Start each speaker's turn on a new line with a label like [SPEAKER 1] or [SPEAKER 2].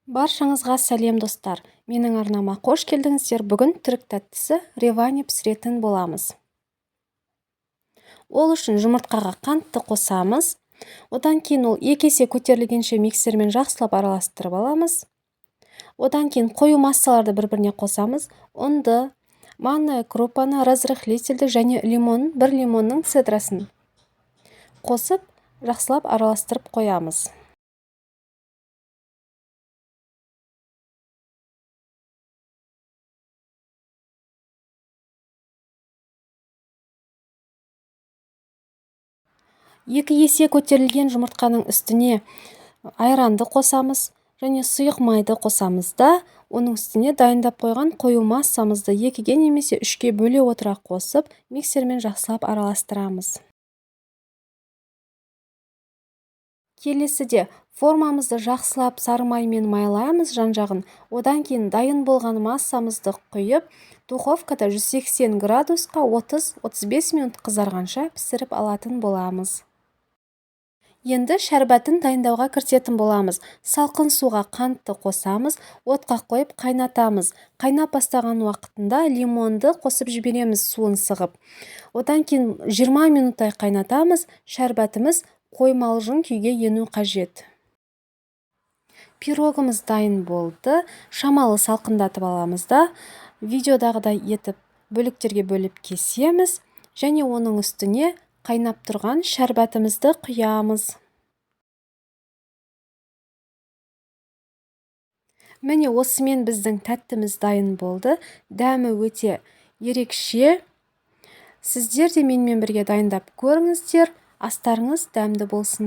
[SPEAKER 1] Баршаңызға сәлем достар. Менің арнама қош келдіңіздер. Бүгін түрік тәттісі ревани пісіретін боламыз. Ол үшін жұмыртқаға қантты қосамыз. Одан кейін ол 2 есе көтерілгенше миксермен жақсылап араластырып аламыз. Одан кейін қою массаларды бір-біріне қосамыз. Ұнды, манная крупаны, разрыхлительді және лимон, 1 лимонның цедрасын қосып, жақсылап араластырып қоямыз. Екі есе көтерілген жұмыртқаның үстіне айранды қосамыз және сұйық майды қосамыз да, оның үстіне дайындап қойған қою массамызды 2-ге немесе 3-ге бөле отыра қосып, миксермен жақсылап араластырамыз. Келесіде формамызды жақсылап сары маймен майлаймыз жан-жағын. Одан кейін дайын болған массамызды құйып, духовкада 180 градусқа 30-35 минут қызарғанша пісіріп алатын боламыз. Енді шәрбәтін дайындауға кірісетін боламыз. Салқын суға қантты қосамыз, отқа қойып қайнатамыз. Қайнап бастаған уақытында лимонды қосып жібереміз суын сығып. Одан кейін 20 минуттай қайнатамыз. Шәрбәтіміз қоймалжың күйге ену қажет. Пирогымыз дайын болды. Шамалы салқындатып аламыз да, видеодағыдай етіп бөліктерге бөліп кесеміз және оның үстіне қайнап тұрған шәрбәтімізді құямыз. Міне осымен біздің тәттіміз дайын болды. Дәмі өте ерекше. Сіздер де менімен бірге дайындап көріңіздер. Астарыңыз дәмді болсын.